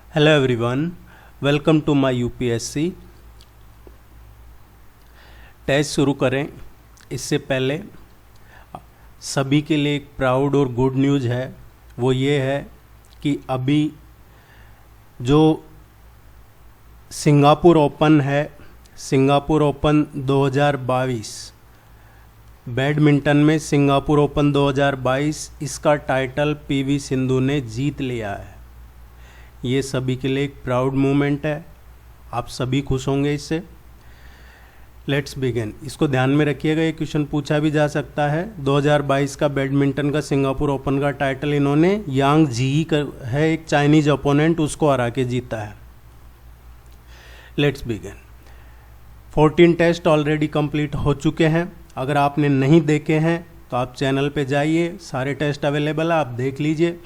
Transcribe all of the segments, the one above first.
Hello everyone, welcome to my UPSC. Test शुरू करें इससे पहले सभी के लिए एक प्राउड और गुड न्यूज़ है। वो ये है कि अभी जो सिंगापुर ओपन है, सिंगापुर ओपन 2022 बैडमिंटन में सिंगापुर ओपन 2022, इसका टाइटल पीवी सिंधु ने जीत लिया है। ये सभी के लिए एक प्राउड मोमेंट है, आप सभी खुश होंगे इससे। Let's begin. इसको ध्यान में रखिएगा, ये क्वेश्चन पूछा भी जा सकता है। 2022 का बैडमिंटन का सिंगापुर ओपन का टाइटल इन्होंने यांग जी है, एक चाइनीज ओपोनेंट, उसको हरा के जीता है। Let's begin. 14 test already complete हो चुके हैं। अगर आपने नहीं देखे हैं तो आप चैनल पे जाइए, सारे टेस्ट अवेलेबल है, आप देख लीजिए।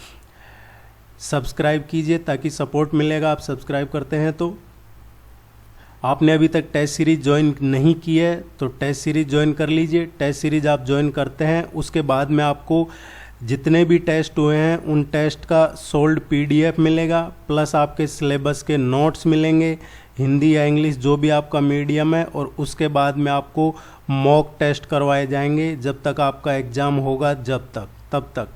सब्सक्राइब कीजिए ताकि सपोर्ट मिलेगा, आप सब्सक्राइब करते हैं तो। आपने अभी तक टेस्ट सीरीज ज्वाइन नहीं की है तो टेस्ट सीरीज ज्वाइन कर लीजिए। टेस्ट सीरीज आप ज्वाइन करते हैं, उसके बाद में आपको जितने भी टेस्ट हुए हैं उन टेस्ट का सोल्ड पीडीएफ मिलेगा, प्लस आपके सिलेबस के नोट्स मिलेंगे, हिंदी या इंग्लिश जो भी आपका मीडियम है। और उसके बाद में आपको मॉक टेस्ट करवाए जाएंगे जब तक आपका एग्ज़ाम होगा, तब तक।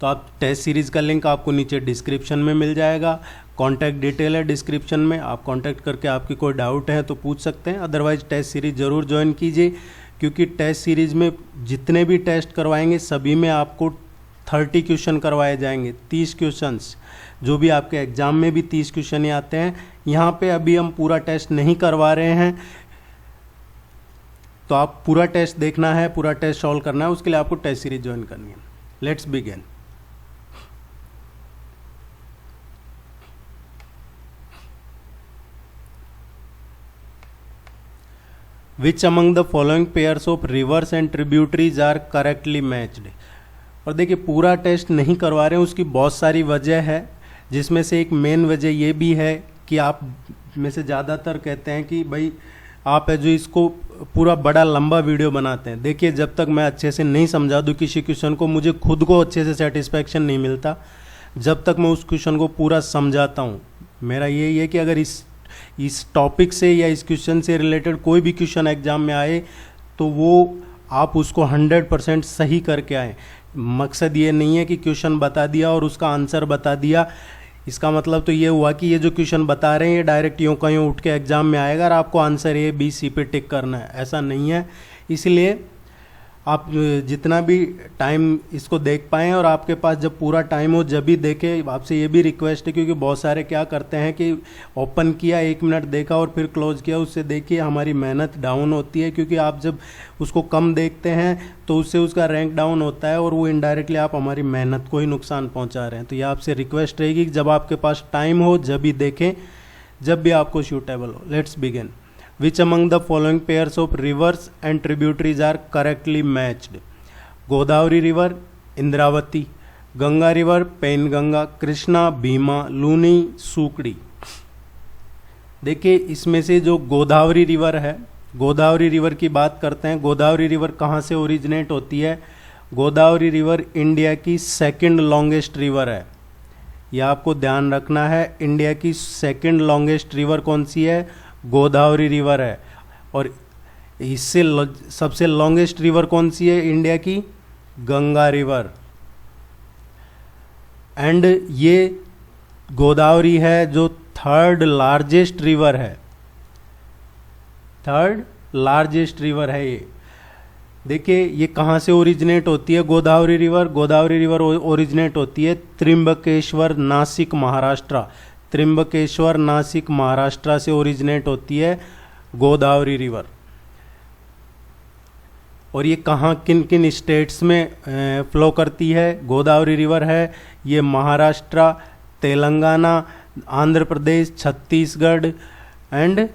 तो आप टेस्ट सीरीज़ का लिंक आपको नीचे डिस्क्रिप्शन में मिल जाएगा। कॉन्टैक्ट डिटेल है डिस्क्रिप्शन में, आप कॉन्टैक्ट करके आपकी कोई डाउट है तो पूछ सकते हैं। अदरवाइज टेस्ट सीरीज़ ज़रूर ज्वाइन कीजिए, क्योंकि टेस्ट सीरीज़ में जितने भी टेस्ट करवाएंगे सभी में आपको 30 क्वेश्चन करवाए जाएंगे, 30 क्वेश्चंस। जो भी आपके एग्ज़ाम में भी 30 क्वेश्चन ही आते हैं। यहाँ पे अभी हम पूरा टेस्ट नहीं करवा रहे हैं, तो आप पूरा टेस्ट देखना है, पूरा टेस्ट सॉल्व करना है, उसके लिए आपको टेस्ट सीरीज ज्वाइन करनी है। Let's begin. Which among the following pairs of rivers and tributaries are correctly matched. और देखिए पूरा टेस्ट नहीं करवा रहे हैं, उसकी बहुत सारी वजह है, जिसमें से एक मेन वजह ये भी है कि आप में से ज़्यादातर कहते हैं कि भाई आप है जो इसको पूरा बड़ा लंबा वीडियो बनाते हैं। देखिए जब तक मैं अच्छे से नहीं समझा दूँ किसी क्वेश्चन को, मुझे खुद को अच्छे से सेटिस्फैक्शन नहीं मिलता जब तक मैं उस क्वेश्चन को पूरा समझाता हूँ। मेरा यही है कि अगर इस टॉपिक से या इस क्वेश्चन से रिलेटेड कोई भी क्वेश्चन एग्जाम में आए तो वो आप उसको 100% सही करके आए। मकसद ये नहीं है कि क्वेश्चन बता दिया और उसका आंसर बता दिया, इसका मतलब तो ये हुआ कि ये जो क्वेश्चन बता रहे हैं ये डायरेक्ट यूँ का यूँ उठ के एग्जाम में आएगा और आपको आंसर ए बी सी पे टिक करना है, ऐसा नहीं है। इसलिए आप जितना भी टाइम इसको देख पाएँ और आपके पास जब पूरा टाइम हो जब भी देखें। आपसे ये भी रिक्वेस्ट है, क्योंकि बहुत सारे क्या करते हैं कि ओपन किया, 1 मिनट देखा और फिर क्लोज किया, उससे देखिए हमारी मेहनत डाउन होती है। क्योंकि आप जब उसको कम देखते हैं तो उससे उसका रैंक डाउन होता है और वो इनडायरेक्टली आप हमारी मेहनत को ही नुकसान पहुँचा रहे हैं। तो ये आपसे रिक्वेस्ट रहेगी कि जब आपके पास टाइम हो जब भी देखें, जब भी आपको सूटेबल हो। Let's begin. Which among the following pairs of rivers and tributaries are correctly matched? Godavari river, Indravati, Ganga river, Penganga, Krishna, Bhima, Luni, Sukri. देखिए इसमें से जो गोदावरी रिवर है, गोदावरी रिवर की बात करते हैं। गोदावरी रिवर कहाँ से ओरिजिनेट होती है? गोदावरी रिवर इंडिया की 2nd लॉन्गेस्ट रिवर है। यह आपको ध्यान रखना है, इंडिया की 2nd लॉन्गेस्ट रिवर कौन सी है? गोदावरी रिवर है। और इससे सबसे लॉन्गेस्ट रिवर कौन सी है इंडिया की? गंगा रिवर। एंड ये गोदावरी है जो 3rd लार्जेस्ट रिवर है, 3rd लार्जेस्ट रिवर है ये। देखिए ये कहाँ से ओरिजिनेट होती है Godavari river? Godavari river originate होती है त्रिंबकेश्वर, नासिक, महाराष्ट्र। त्रिंबकेश्वर, नासिक, महाराष्ट्र से ओरिजिनेट होती है गोदावरी रिवर। और ये कहाँ किन किन स्टेट्स में फ्लो करती है? गोदावरी रिवर है ये महाराष्ट्र, तेलंगाना, आंध्र प्रदेश, छत्तीसगढ़ एंड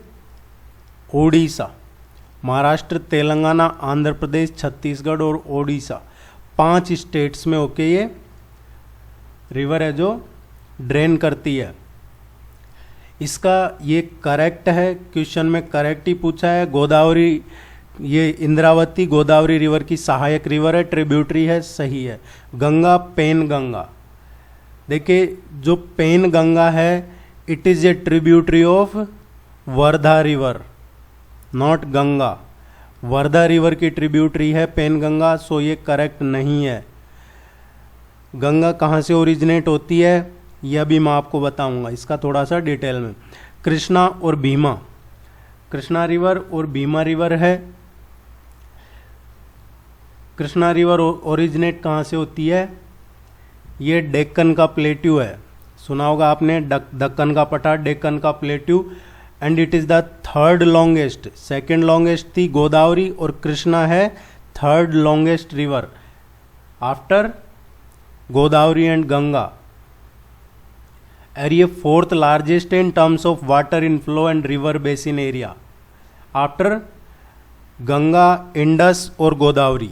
ओडिशा। महाराष्ट्र, तेलंगाना, आंध्र प्रदेश, छत्तीसगढ़ और ओडिशा, 5 स्टेट्स में होके ये रिवर है जो ड्रेन करती है। इसका ये करेक्ट है, क्वेश्चन में करेक्ट ही पूछा है। गोदावरी, ये इंद्रावती गोदावरी रिवर की सहायक रिवर है, ट्रिब्यूटरी है, सही है। गंगा, पेन गंगा, देखिए जो पेन गंगा है it is a tributary of Wardha river, not Ganga. Wardha river की ट्रिब्यूटरी है पेन गंगा, सो ये करेक्ट नहीं है। गंगा कहाँ से ओरिजिनेट होती है यह भी मैं आपको बताऊंगा, इसका थोड़ा सा डिटेल में। कृष्णा और भीमा, कृष्णा रिवर और भीमा रिवर है। कृष्णा रिवर ओरिजिनेट कहाँ से होती है, ये डेक्कन का प्लेट्यू है, सुना होगा आपने, दक्कन का पठार, डेक्कन का plateau, and it is the third longest. Second longest थी गोदावरी और कृष्णा है third longest river after Godavari and Ganga. और ये fourth largest in terms of water inflow and river basin area after Ganga, Indus और गोदावरी।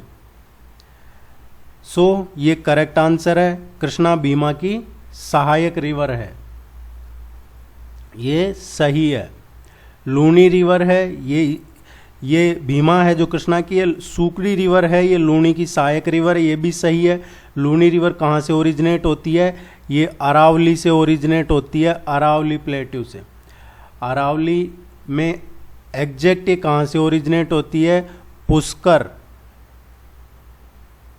सो ये करेक्ट आंसर है, कृष्णा भीमा की सहायक रिवर है, ये सही है। लूनी रिवर है, ये भीमा है जो कृष्णा की, ये सूकड़ी रिवर है, ये लूनी की सहायक रिवर है, ये भी सही है। लूनी रिवर कहाँ से ओरिजिनेट होती है, ये अरावली से ओरिजिनेट होती है, अरावली प्लेट्यू से। अरावली में एग्जैक्ट ये कहाँ से ओरिजिनेट होती है, पुष्कर,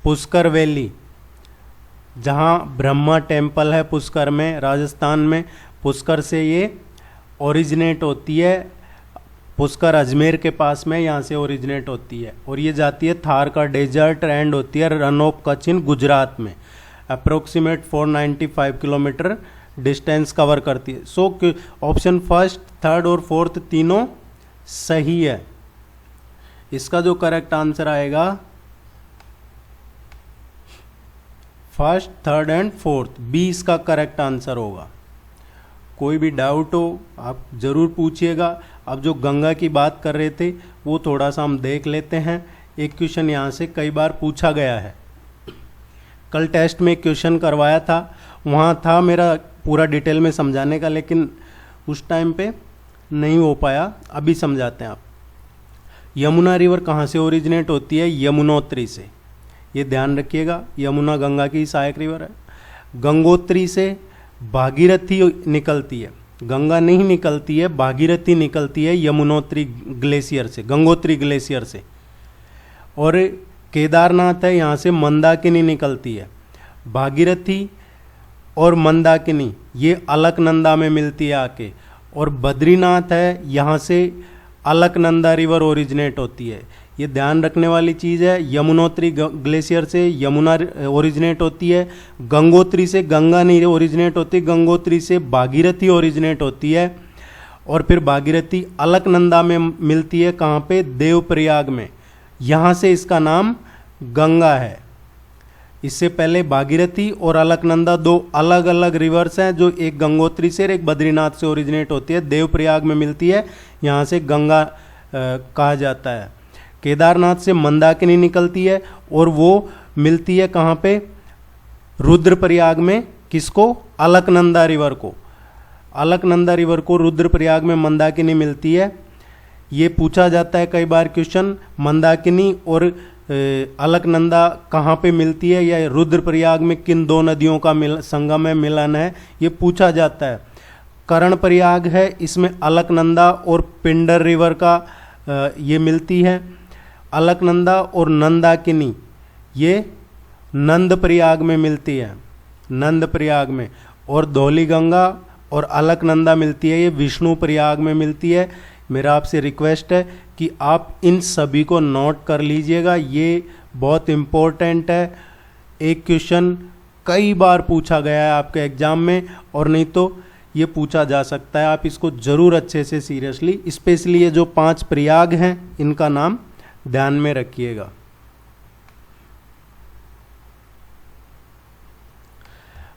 पुष्कर वैली, जहाँ ब्रह्मा टेम्पल है पुष्कर में, राजस्थान में, पुष्कर से ये ओरिजिनेट होती है। पुष्कर अजमेर के पास में, यहाँ से ओरिजिनेट होती है और ये जाती है थार का डेजर्ट एंड होती है रन ऑफ कच्छ इन गुजरात में। अप्रोक्सीमेट 495 किलोमीटर डिस्टेंस कवर करती है। सो ऑप्शन फर्स्ट, थर्ड और फोर्थ तीनों सही है। इसका जो करेक्ट आंसर आएगा first, third and fourth, B इसका करेक्ट आंसर होगा। कोई भी डाउट हो आप जरूर पूछिएगा। अब जो गंगा की बात कर रहे थे वो थोड़ा सा हम देख लेते हैं। एक क्वेश्चन यहाँ से कई बार पूछा गया है, कल टेस्ट में क्वेश्चन करवाया था, वहाँ था मेरा पूरा डिटेल में समझाने का, लेकिन उस टाइम पे नहीं हो पाया, अभी समझाते हैं आप। यमुना रिवर कहाँ से ओरिजिनेट होती है, यमुनोत्री से, ये ध्यान रखिएगा। यमुना गंगा की सहायक रिवर है। गंगोत्री से भागीरथी निकलती है, गंगा नहीं निकलती है, भागीरथी निकलती है यमुनोत्री ग्लेशियर से, गंगोत्री ग्लेशियर से। और केदारनाथ है, यहाँ से मंदाकिनी निकलती है। भागीरथी और मंदाकिनी ये अलकनंदा में मिलती है आके। और बद्रीनाथ है, यहाँ से अलकनंदा रिवर ओरिजिनेट होती है। ये ध्यान रखने वाली चीज़ है। यमुनोत्री ग्लेशियर से यमुना ओरिजिनेट होती है, गंगोत्री से गंगा नहीं ओरिजिनेट होती, गंगोत्री से भागीरथी ओरिजिनेट होती है। और फिर भागीरथी अलकनंदा में मिलती है, कहाँ पे, देवप्रयाग में, यहाँ से इसका नाम गंगा है। इससे पहले भागीरथी और अलकनंदा दो अलग अलग रिवर्स हैं, जो एक गंगोत्री से और एक बद्रीनाथ से ओरिजिनेट होती है, देवप्रयाग में मिलती है, यहाँ से गंगा कहा जाता है। केदारनाथ से मंदाकिनी निकलती है और वो मिलती है कहाँ पे, रुद्रप्रयाग में, किसको, अलकनंदा रिवर को। अलकनंदा रिवर को रुद्रप्रयाग में मंदाकिनी मिलती है। ये पूछा जाता है कई बार क्वेश्चन, मंदाकिनी और अलकनंदा कहाँ पे मिलती है, या रुद्रप्रयाग में किन दो नदियों का संगम है, मिलन है, ये पूछा जाता है। कर्णप्रयाग है, इसमें अलकनंदा और पिंडर रिवर का ये मिलती है। अलकनंदा और नंदाकिनी ये नंदप्रयाग में मिलती है, नंदप्रयाग में। और धौली गंगा और अलकनंदा मिलती है, ये विष्णुप्रयाग में मिलती है। मेरा आपसे रिक्वेस्ट है कि आप इन सभी को नोट कर लीजिएगा, ये बहुत इम्पोर्टेंट है। एक क्वेश्चन कई बार पूछा गया है आपके एग्जाम में, और नहीं तो ये पूछा जा सकता है। आप इसको जरूर अच्छे से सीरियसली, स्पेशली ये जो 5 प्रयाग हैं इनका नाम ध्यान में रखिएगा।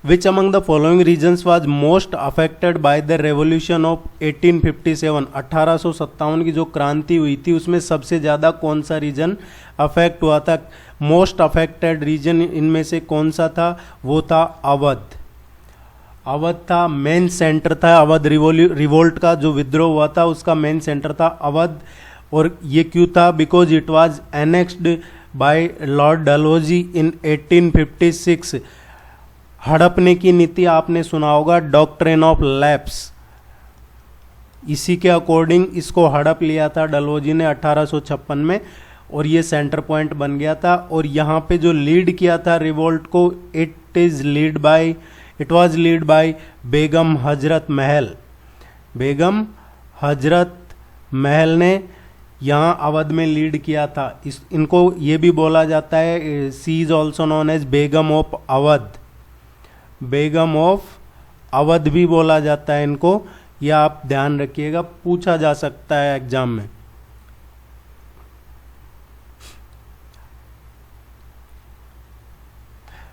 Which among the following regions was most affected by the revolution of 1857? 1857 की जो क्रांति हुई थी उसमें सबसे ज़्यादा कौन सा रीजन अफेक्ट हुआ था? मोस्ट अफेक्टेड रीजन इनमें से कौन सा था? वो था अवध। अवध था, मेन सेंटर था। अवध रिवोल्ट का जो विद्रोह हुआ था उसका मेन सेंटर था अवध। और ये क्यों था? Because it was annexed by Lord Dalhousie in 1856। हड़पने की नीति आपने सुना होगा, डॉक्ट्रिन ऑफ लैप्स, इसी के अकॉर्डिंग इसको हड़प लिया था डलहौजी ने 1856 में, और ये सेंटर पॉइंट बन गया था। और यहाँ पे जो लीड किया था रिवोल्ट को, it was lead by Begum Hazrat Mahal. Begum Hazrat Mahal ने यहाँ अवध में लीड किया था। इनको ये भी बोला जाता है, she is also known as Begum of Awadh, Begum of Awadh भी बोला जाता है इनको, यह आप ध्यान रखिएगा, पूछा जा सकता है एग्जाम में।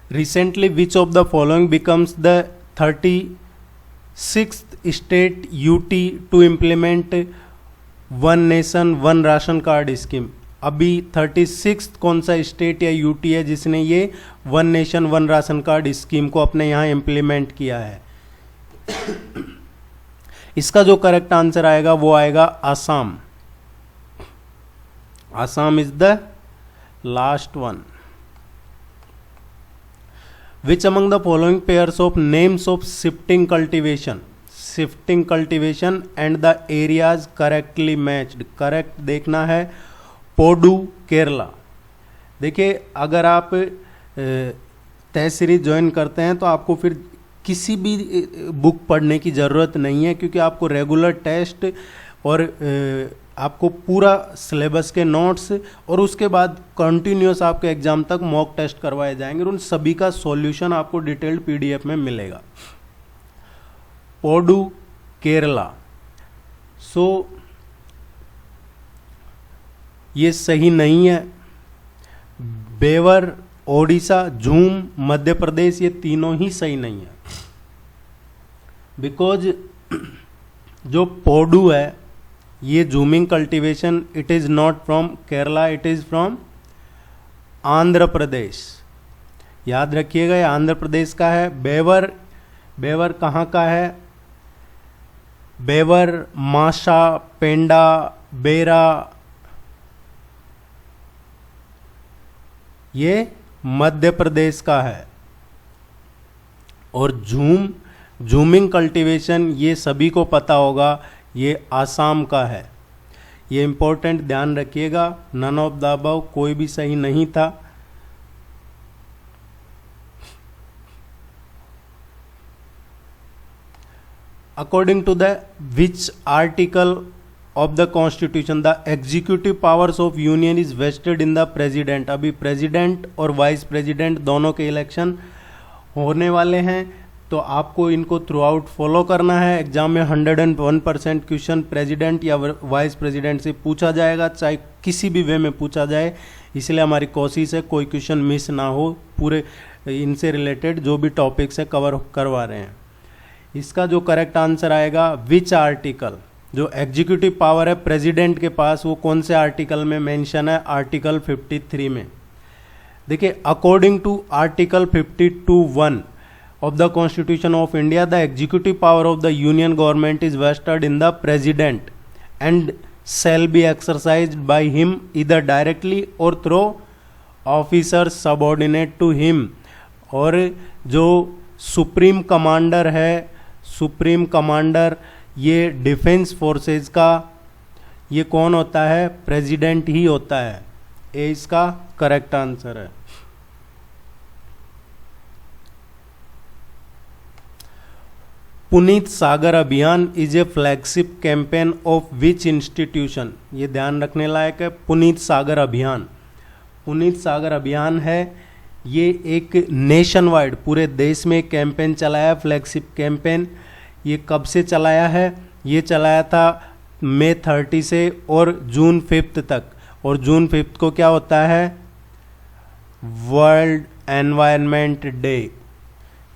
Recently, which of the following becomes the 36th state UT to implement one nation one ration card scheme? अभी 36 कौन सा स्टेट या यूटी है जिसने ये one nation one ration card scheme को अपने यहाँ इम्प्लीमेंट किया है? इसका जो करेक्ट आंसर आएगा वो आएगा Assam. Assam is the last one. Which among the following pairs of names of shifting cultivation and the areas correctly matched? Correct देखना है पोडू केरला। देखिए, अगर आप टेस्ट सीरीज ज्वाइन करते हैं तो आपको फिर किसी भी बुक पढ़ने की ज़रूरत नहीं है, क्योंकि आपको रेगुलर टेस्ट और आपको पूरा सिलेबस के नोट्स और उसके बाद कंटिन्यूस आपके एग्जाम तक मॉक टेस्ट करवाए जाएंगे और उन सभी का सॉल्यूशन आपको डिटेल्ड पीडीएफ में मिलेगा। पोडू केरला, सो ये सही नहीं है। बेवर ओडिशा, झूम मध्य प्रदेश, ये तीनों ही सही नहीं है, बिकॉज जो पोडू है ये jhuming cultivation, it is not from Kerala, it is from Andhra Pradesh. याद रखिएगा, ये आंध्र प्रदेश का है। बेवर, बेवर कहाँ का है? बेवर, माशा, पेंडा, बेरा, ये मध्य प्रदेश का है। और जूमिंग कल्टीवेशन ये सभी को पता होगा, ये आसाम का है। ये इंपॉर्टेंट ध्यान रखिएगा, नन ऑफ द अबव, कोई भी सही नहीं था। According to the which article of the constitution the executive powers of union is vested in the president? अभी प्रेसिडेंट और वाइस प्रेसिडेंट दोनों के इलेक्शन होने वाले हैं, तो आपको इनको थ्रू आउट फॉलो करना है। एग्जाम में 101% क्वेश्चन प्रेसिडेंट या वाइस प्रेसिडेंट से पूछा जाएगा, चाहे किसी भी वे में पूछा जाए, इसलिए हमारी कोशिश है कोई क्वेश्चन मिस ना हो, पूरे इनसे रिलेटेड जो भी टॉपिक्स है कवर करवा रहे हैं। इसका जो करेक्ट आंसर आएगा, विच आर्टिकल, जो एग्जीक्यूटिव पावर है प्रेसिडेंट के पास, वो कौन से आर्टिकल में मेंशन है? आर्टिकल 53 में। देखिए, according to article 52(1) of the Constitution of India, the executive power of the Union government is vested in the President and shall be exercised by him either directly or through officers subordinate to him। और जो supreme commander है, supreme commander ये defence forces का, ये कौन होता है? President ही होता है। ये इसका करेक्ट आंसर है। पुनीत सागर अभियान is a flagship campaign of which institution? ये ध्यान रखने लायक है। पुनीत सागर अभियान, पुनीत सागर अभियान है, ये एक नेशन वाइड पूरे देश में कैंपेन चलाया, फ्लैगशिप कैंपेन। ये कब से चलाया है? ये चलाया था मई 30 से और जून 5 तक। और जून 5 को क्या होता है? World environment day.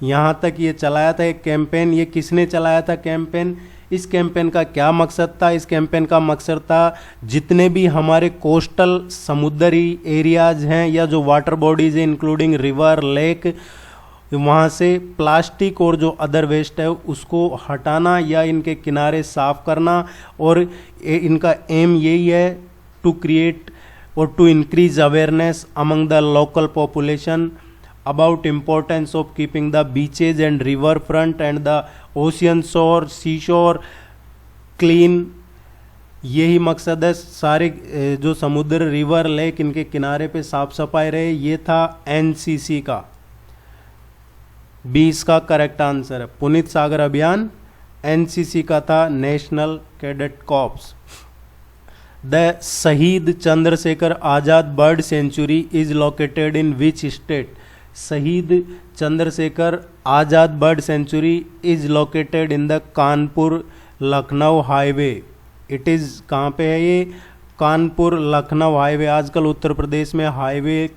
यहाँ तक ये चलाया था एक कैंपेन। ये किसने चलाया था कैंपेन? इस कैंपेन का क्या मकसद था? इस कैंपेन का मकसद था जितने भी हमारे कोस्टल समुद्री एरियाज हैं या जो वाटर बॉडीज हैं इंक्लूडिंग रिवर, लेक, वहाँ से प्लास्टिक और जो अदर वेस्ट है उसको हटाना या इनके किनारे साफ करना। और इनका एम यही है टू क्रिएट और to increase awareness among the local population about importance of keeping the beaches and river front and the ocean shore seashore clean। यही मकसद है सारे जो समुद्र रिवर लेक इनके किनारे पे साफ सफाई रहे। ये था एनसीसी का। 20 का करेक्ट आंसर है। पुनीत सागर अभियान एनसीसी का था, national cadet corps. The Shaheed Chandrashekhar Azad bird sanctuary is located in which state. Shaheed Chandrashekhar Azad bird sanctuary is located in the Kanpur Lucknow highway. It is कहाँ पे है ये? कानपुर लखनऊ हाईवे। आजकल उत्तर प्रदेश में हाईवे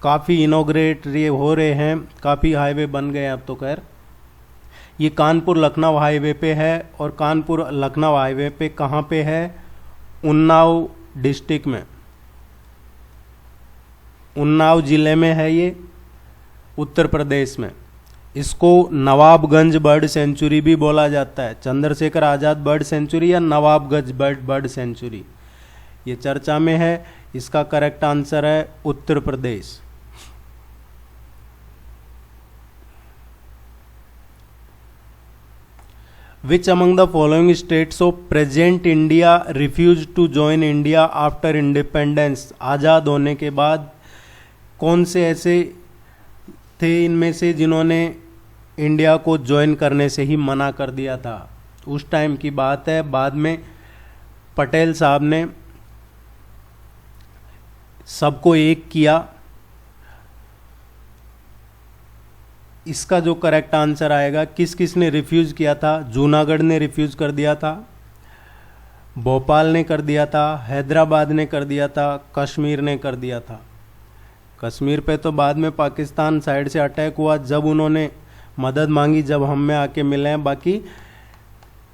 काफ़ी इनोग्रेट हो रहे हैं, काफ़ी हाईवे बन गए अब तो। खैर ये कानपुर लखनऊ हाईवे पे है। और कानपुर लखनऊ हाईवे पे कहाँ पे है? उन्नाव डिस्ट्रिक्ट में, उन्नाव ज़िले में है ये, उत्तर प्रदेश में। इसको नवाबगंज बर्ड सेंचुरी भी बोला जाता है। चंद्रशेखर आज़ाद बर्ड सेंचुरी या नवाबगंज बर्ड सेंचुरी, ये चर्चा में है। इसका करेक्ट आंसर है Uttar Pradesh. Which among the following states of present India refused to join India after independence? आज़ाद होने के बाद कौन से ऐसे थे इनमें से जिन्होंने इंडिया को ज्वाइन करने से ही मना कर दिया था? उस टाइम की बात है। बाद में पटेल साहब ने सबको एक किया। इसका जो करेक्ट आंसर आएगा, किस किस ने रिफ्यूज़ किया था? जूनागढ़ ने रिफ्यूज़ कर दिया था, भोपाल ने कर दिया था, हैदराबाद ने कर दिया था, कश्मीर ने कर दिया था। कश्मीर पे तो बाद में पाकिस्तान साइड से अटैक हुआ, जब उन्होंने मदद मांगी, जब हम में आके मिले हैं। बाकी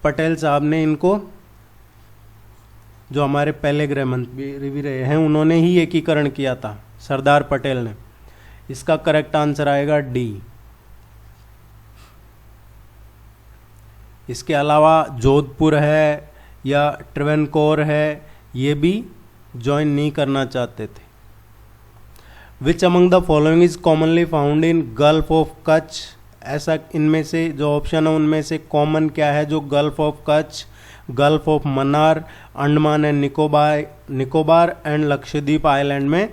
पटेल साहब ने इनको, जो हमारे पहले गृह मंत्री भी रहे हैं, उन्होंने ही एकीकरण किया था, सरदार पटेल ने। इसका करेक्ट आंसर आएगा डी। इसके अलावा जोधपुर है या ट्रेवनकोर है, ये भी ज्वाइन नहीं करना चाहते थे। विच among the following is commonly found in gulf of Kutch. ऐसा इनमें से जो ऑप्शन है उनमें से कॉमन क्या है जो gulf of Kutch, gulf of Mannar, Andaman and Nicobar and Lakshadweep island में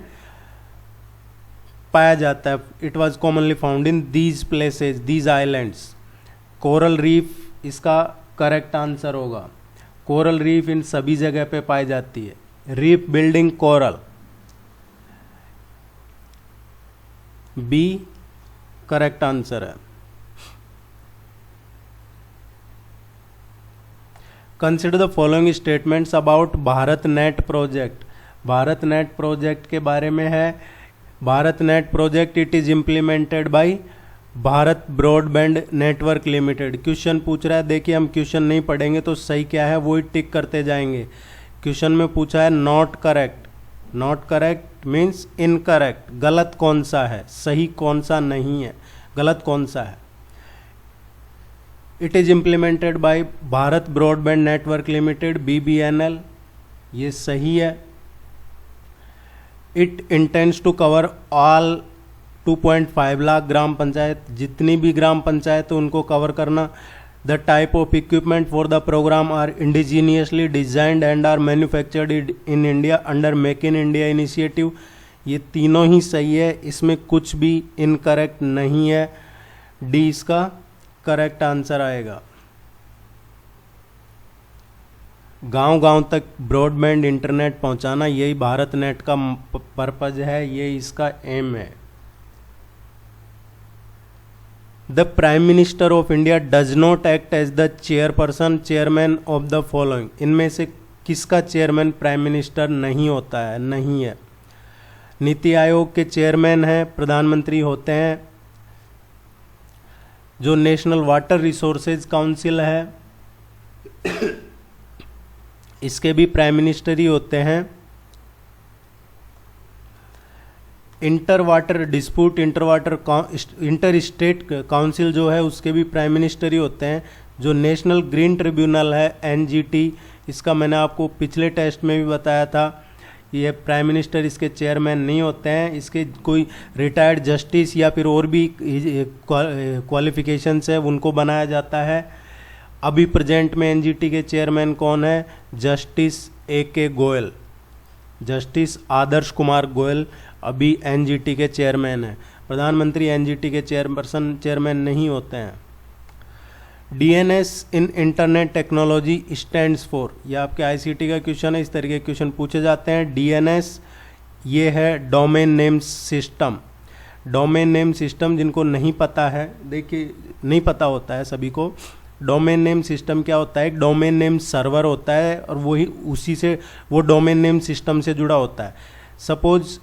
पाया जाता है? It was commonly found in these places, these islands. Coral reef इसका करेक्ट आंसर होगा। कोरल रीफ इन सभी जगह पे पाई जाती है। Reef building coral, B correct answer है। Consider the following statements about Bharat net project. Bharat net project के बारे में है। Bharat net project it is implemented by Bharat broadband network limited. Question पूछ रहा है, देखिए हम क्वेश्चन नहीं पढ़ेंगे तो सही क्या है वो ही टिक करते जाएंगे। क्वेश्चन में पूछा है not correct. Not correct means incorrect, गलत कौन सा है, सही कौन सा नहीं है, गलत कौन सा है। It is implemented by Bharat broadband network limited, BBNL, ये सही है। It intends to cover all 2.5 lakh gram panchayat, जितनी भी ग्राम पंचायत है उनको कवर करना। The type of equipment for the programme are indigenously designed and are manufactured in India under make in India initiative. ये तीनों ही सही है, इसमें कुछ भी इनकरेक्ट नहीं है। डी इसका करेक्ट आंसर आएगा। गांव-गांव तक ब्रॉडबैंड इंटरनेट पहुंचाना, यही भारत नेट का पर्पज है, ये इसका एम है। The prime minister of India does not act as the chairperson chairman of the following. इनमें से किसका चेयरमैन प्राइम मिनिस्टर नहीं होता है? नहीं है। नीति आयोग के चेयरमैन हैं, प्रधानमंत्री होते हैं। जो नेशनल वाटर रिसोर्सेज काउंसिल है इसके भी प्राइम मिनिस्टर ही होते हैं। Inter water dispute inter state council जो है उसके भी प्राइम मिनिस्टर ही होते हैं। जो नेशनल ग्रीन ट्रिब्यूनल है NGT, इसका मैंने आपको पिछले टेस्ट में भी बताया था, ये प्राइम मिनिस्टर इसके चेयरमैन नहीं होते हैं, इसके कोई रिटायर्ड जस्टिस या फिर और भी क्वालिफिकेशंस है उनको बनाया जाता है। अभी प्रेजेंट में एनजीटी के चेयरमैन कौन है? Justice AK Goyal, justice Adarsh Kumar Goyal अभी एनजीटी के चेयरमैन हैं। प्रधानमंत्री एनजीटी के चेयरमैन नहीं होते हैं। DNS in internet technology stands for, ये आपके आईसीटी का क्वेश्चन है, इस तरीके के क्वेश्चन पूछे जाते हैं। DNS ये है domain name system. Domain name system जिनको नहीं पता है, देखिए नहीं पता होता है सभी को, डोमेन नेम सिस्टम क्या होता है? एक डोमेन नेम सर्वर होता है और वही उसी से वो डोमेन नेम सिस्टम से जुड़ा होता है। सपोज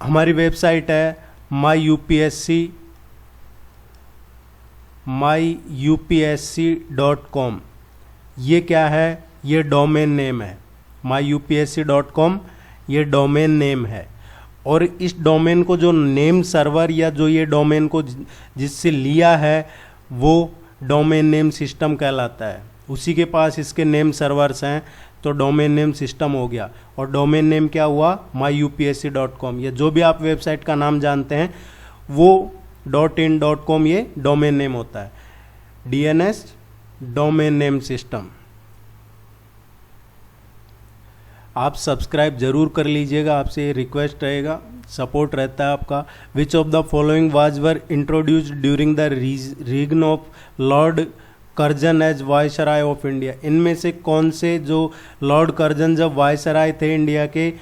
हमारी वेबसाइट है myupsc.com, ये क्या है? ये डोमेन नेम है। myupsc.com ये डोमेन नेम है, और इस डोमेन को जो नेम सर्वर या जो ये डोमेन को जिससे लिया है वो डोमेन नेम सिस्टम कहलाता है। उसी के पास इसके नेम सर्वर्स हैं तो डोमेन नेम सिस्टम हो गया। और डोमेन नेम क्या हुआ? myupsc.com। ये जो भी आप वेबसाइट का नाम जानते हैं वो .in .com ये डोमेन नेम होता है। DNS domain name system. आप सब्सक्राइब जरूर कर लीजिएगा, आपसे ये रिक्वेस्ट रहेगा, सपोर्ट रहता है आपका। Which of the following were introduced during the reign of Lord Curzon as viceroy of India? इनमें से कौन से जो लॉर्ड कर्जन जब वायसराय थे इंडिया के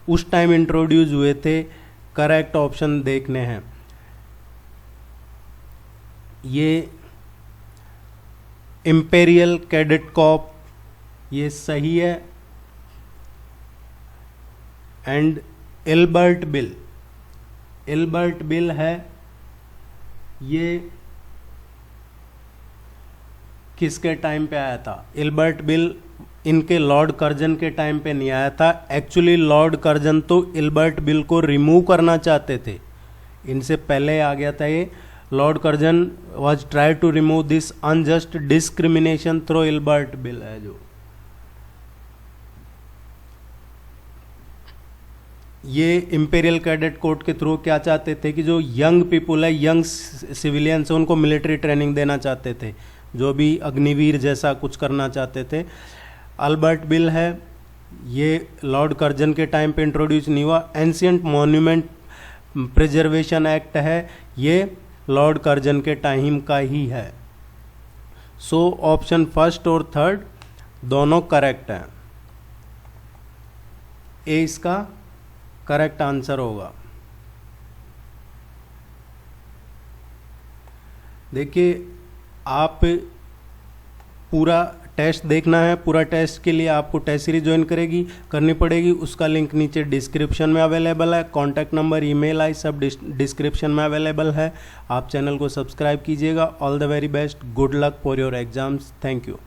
उस टाइम इंट्रोड्यूस हुए थे? करेक्ट ऑप्शन देखने हैं। ये इंपेरियल कैडेट कॉर्प, ये सही है। एंड एल्बर्ट बिल है, ये किसके टाइम पे आया था? एल्बर्ट बिल इनके लॉर्ड कर्जन के टाइम पे नहीं आया था। एक्चुअली लॉर्ड कर्जन तो एल्बर्ट बिल को रिमूव करना चाहते थे, इनसे पहले आ गया था ये। Lord Curzon was try to remove this unjust discrimination through Albert bill है जो। ये इंपेरियल कैडेट कोड के थ्रू क्या चाहते थे कि जो यंग पीपुल है, यंग सिविलियंस है, उनको मिलिट्री ट्रेनिंग देना चाहते थे, जो भी अग्निवीर जैसा कुछ करना चाहते थे। अल्बर्ट बिल है, ये लॉर्ड कर्जन के टाइम पे इंट्रोड्यूस नहीं हुआ। एंशिएंट मॉन्यूमेंट प्रिजर्वेशन एक्ट है, ये लॉर्ड कर्जन के टाइम का ही है। सो ऑप्शन फर्स्ट और थर्ड दोनों करेक्ट हैं। ए इसका करेक्ट आंसर होगा। देखिए, आप पूरा टेस्ट देखना है, पूरा टेस्ट के लिए आपको टेस्ट सीरीज ज्वाइन करनी पड़ेगी। उसका लिंक नीचे डिस्क्रिप्शन में अवेलेबल है, कॉन्टैक्ट नंबर, ईमेल आई सब डिस्क्रिप्शन में अवेलेबल है। आप चैनल को सब्सक्राइब कीजिएगा। All the very best, good luck for your exams. Thank you.